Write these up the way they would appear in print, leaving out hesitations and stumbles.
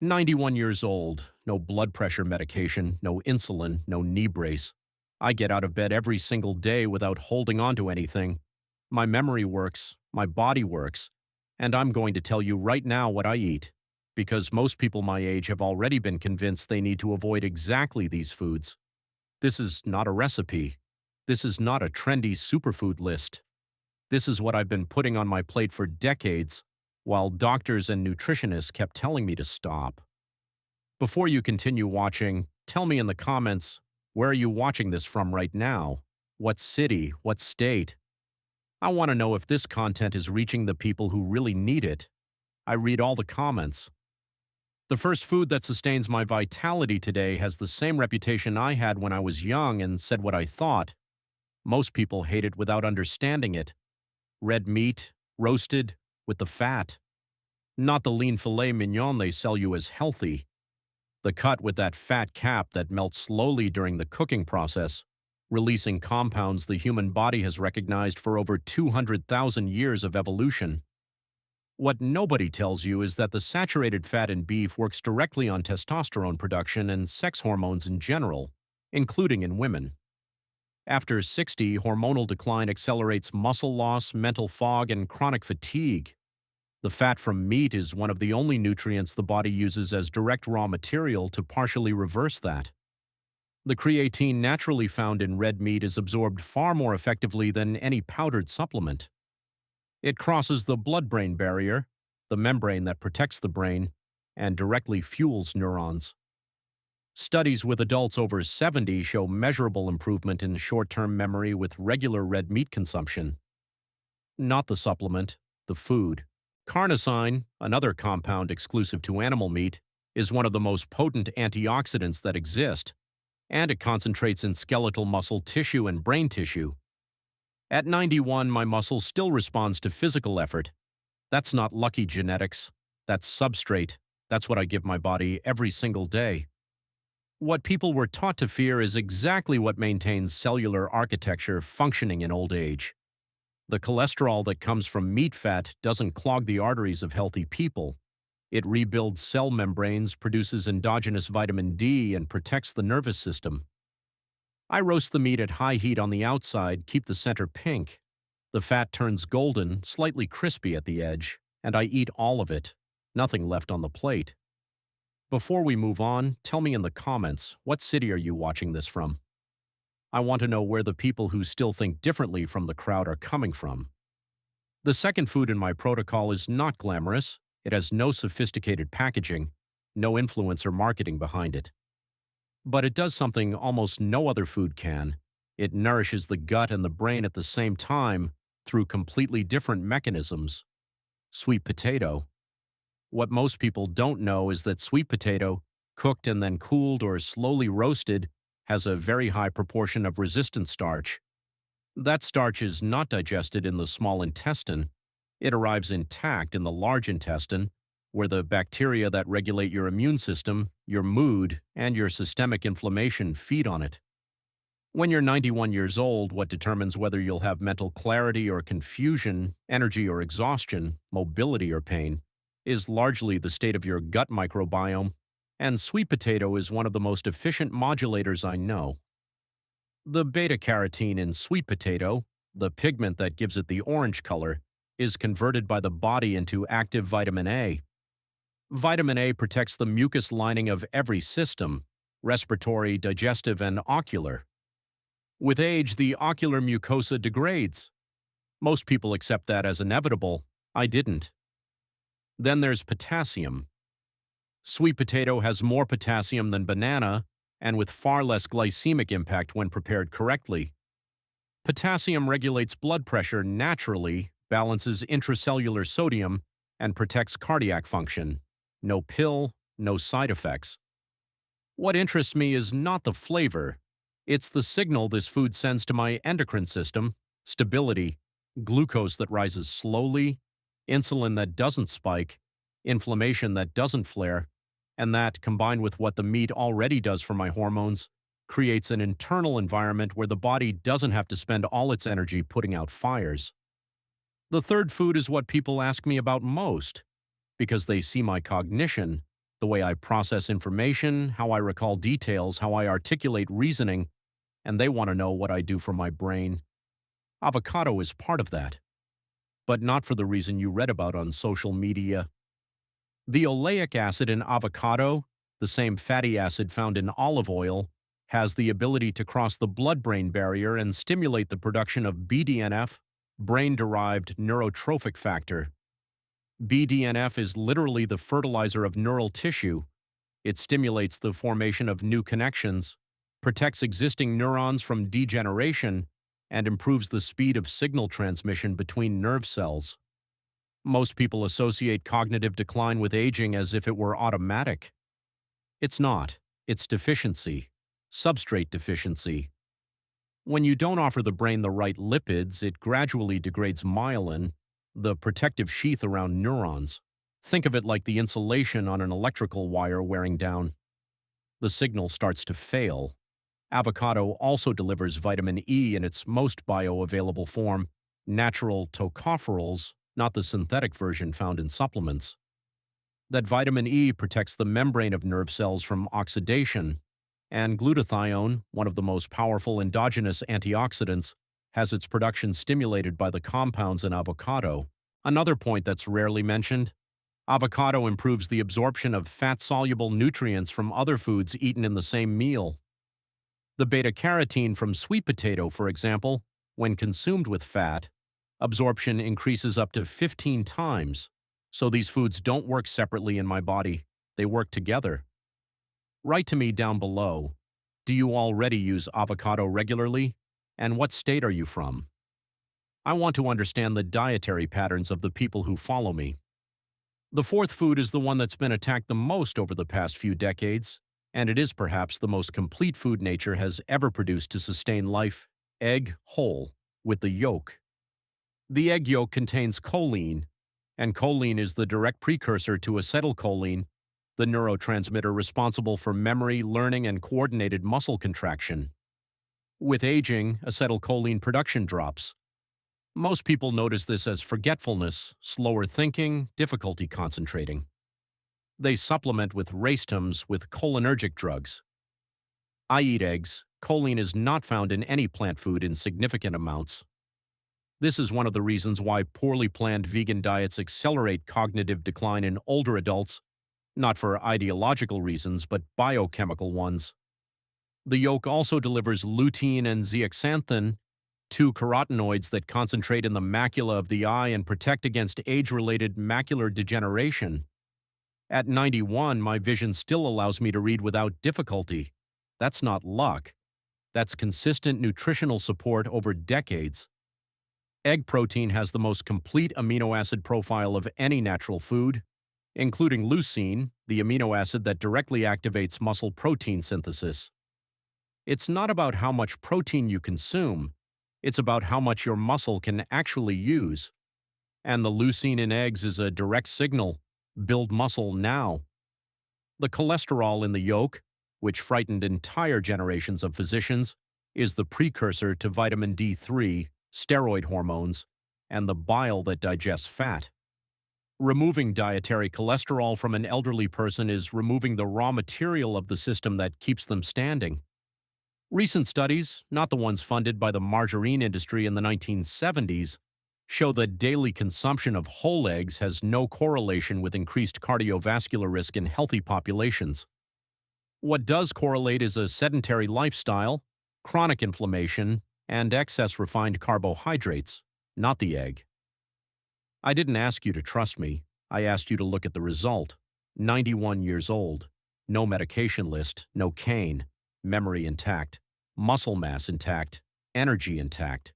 91 years old, no blood pressure medication, no insulin, no knee brace. I get out of bed every single day without holding on to anything. My memory works, my body works, and I'm going to tell you right now what I eat, because most people my age have already been convinced they need to avoid exactly these foods. This is not a recipe. This is not a trendy superfood list. This is what I've been putting on my plate for decades, while doctors and nutritionists kept telling me to stop. Before you continue watching, tell me in the comments, where are you watching this from right now? What city? What state? I want to know if this content is reaching the people who really need it. I read all the comments. The first food that sustains my vitality today has the same reputation I had when I was young and said what I thought. Most people hate it without understanding it. Red meat, roasted, with the fat. Not the lean filet mignon they sell you as healthy. The cut with that fat cap that melts slowly during the cooking process, releasing compounds the human body has recognized for over 200,000 years of evolution. What nobody tells you is that the saturated fat in beef works directly on testosterone production and sex hormones in general, including in women. After 60, hormonal decline accelerates muscle loss, mental fog, and chronic fatigue. The fat from meat is one of the only nutrients the body uses as direct raw material to partially reverse that. The creatine naturally found in red meat is absorbed far more effectively than any powdered supplement. It crosses the blood-brain barrier, the membrane that protects the brain, and directly fuels neurons. Studies with adults over 70 show measurable improvement in short-term memory with regular red meat consumption. Not the supplement, the food. Carnosine, another compound exclusive to animal meat, is one of the most potent antioxidants that exist, and it concentrates in skeletal muscle tissue and brain tissue. At 91, my muscle still responds to physical effort. That's not lucky genetics. That's substrate. That's what I give my body every single day. What people were taught to fear is exactly what maintains cellular architecture functioning in old age. The cholesterol that comes from meat fat doesn't clog the arteries of healthy people. It rebuilds cell membranes, produces endogenous vitamin D, and protects the nervous system. I roast the meat at high heat on the outside, keep the center pink. The fat turns golden, slightly crispy at the edge, and I eat all of it. Nothing left on the plate. Before we move on, tell me in the comments, what city are you watching this from? I want to know where the people who still think differently from the crowd are coming from. The second food in my protocol is not glamorous. It has no sophisticated packaging, no influencer marketing behind it. But it does something almost no other food can. It nourishes the gut and the brain at the same time through completely different mechanisms. Sweet potato. What most people don't know is that sweet potato, cooked and then cooled or slowly roasted, has a very high proportion of resistant starch. That starch is not digested in the small intestine. It arrives intact in the large intestine, where the bacteria that regulate your immune system, your mood, and your systemic inflammation feed on it. When you're 91 years old, what determines whether you'll have mental clarity or confusion, energy or exhaustion, mobility or pain, is largely the state of your gut microbiome, and sweet potato is one of the most efficient modulators I know. The beta-carotene in sweet potato, the pigment that gives it the orange color, is converted by the body into active vitamin A. Vitamin A protects the mucus lining of every system, respiratory, digestive, and ocular. With age, the ocular mucosa degrades. Most people accept that as inevitable. I didn't. Then there's potassium. Sweet potato has more potassium than banana, and with far less glycemic impact when prepared correctly. Potassium regulates blood pressure naturally, balances intracellular sodium, and protects cardiac function. No pill, no side effects. What interests me is not the flavor. It's the signal this food sends to my endocrine system: stability, glucose that rises slowly, insulin that doesn't spike, inflammation that doesn't flare, and that, combined with what the meat already does for my hormones, creates an internal environment where the body doesn't have to spend all its energy putting out fires. The third food is what people ask me about most, because they see my cognition, the way I process information, how I recall details, how I articulate reasoning, and they want to know what I do for my brain. Avocado is part of that, but not for the reason you read about on social media. The oleic acid in avocado, the same fatty acid found in olive oil, has the ability to cross the blood-brain barrier and stimulate the production of BDNF, brain-derived neurotrophic factor. BDNF is literally the fertilizer of neural tissue. It stimulates the formation of new connections, protects existing neurons from degeneration, and improves the speed of signal transmission between nerve cells. Most people associate cognitive decline with aging as if it were automatic. It's not. It's deficiency. Substrate deficiency. When you don't offer the brain the right lipids, it gradually degrades myelin, the protective sheath around neurons. Think of it like the insulation on an electrical wire wearing down. The signal starts to fail. Avocado also delivers vitamin E in its most bioavailable form, natural tocopherols, not the synthetic version found in supplements. That vitamin E protects the membrane of nerve cells from oxidation, and glutathione, one of the most powerful endogenous antioxidants, has its production stimulated by the compounds in avocado. Another point that's rarely mentioned: avocado improves the absorption of fat-soluble nutrients from other foods eaten in the same meal. The beta-carotene from sweet potato, for example, when consumed with fat, absorption increases up to 15 times. So these foods don't work separately in my body, they work together. Write to me down below. Do you already use avocado regularly? And what state are you from? I want to understand the dietary patterns of the people who follow me. The fourth food is the one that's been attacked the most over the past few decades, and it is perhaps the most complete food nature has ever produced to sustain life: egg whole, with the yolk. The egg yolk contains choline, and choline is the direct precursor to acetylcholine, the neurotransmitter responsible for memory, learning, and coordinated muscle contraction. With aging, acetylcholine production drops. Most people notice this as forgetfulness, slower thinking, difficulty concentrating. They supplement with racetams with cholinergic drugs. I eat eggs. Choline is not found in any plant food in significant amounts. This is one of the reasons why poorly planned vegan diets accelerate cognitive decline in older adults, not for ideological reasons, but biochemical ones. The yolk also delivers lutein and zeaxanthin, two carotenoids that concentrate in the macula of the eye and protect against age-related macular degeneration. At 91, my vision still allows me to read without difficulty. That's not luck. That's consistent nutritional support over decades. Egg protein has the most complete amino acid profile of any natural food, including leucine, the amino acid that directly activates muscle protein synthesis. It's not about how much protein you consume, it's about how much your muscle can actually use. And the leucine in eggs is a direct signal: build muscle now. The cholesterol in the yolk, which frightened entire generations of physicians, is the precursor to vitamin D3, steroid hormones, and the bile that digests fat. Removing dietary cholesterol from an elderly person is removing the raw material of the system that keeps them standing. Recent studies, not the ones funded by the margarine industry in the 1970s, show that daily consumption of whole eggs has no correlation with increased cardiovascular risk in healthy populations. What does correlate is a sedentary lifestyle, chronic inflammation, and excess refined carbohydrates, not the egg. I didn't ask you to trust me. I asked you to look at the result. 91 years old, no medication list, no cane, memory intact, muscle mass intact, energy intact.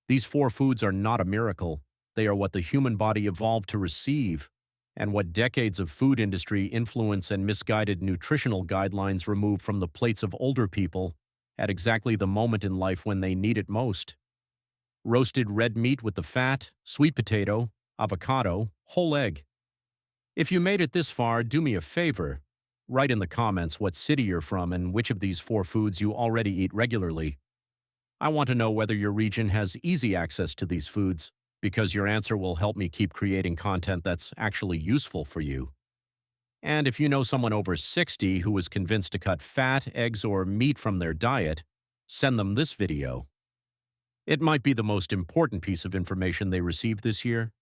These four foods are not a miracle. They are what the human body evolved to receive, and what decades of food industry influence and misguided nutritional guidelines remove from the plates of older people at exactly the moment in life when they need it most. Roasted red meat with the fat, sweet potato, avocado, whole egg. If you made it this far, do me a favor. Write in the comments what city you're from and which of these four foods you already eat regularly. I want to know whether your region has easy access to these foods, because your answer will help me keep creating content that's actually useful for you. And if you know someone over 60 who is convinced to cut fat, eggs, or meat from their diet, send them this video. It might be the most important piece of information they received this year.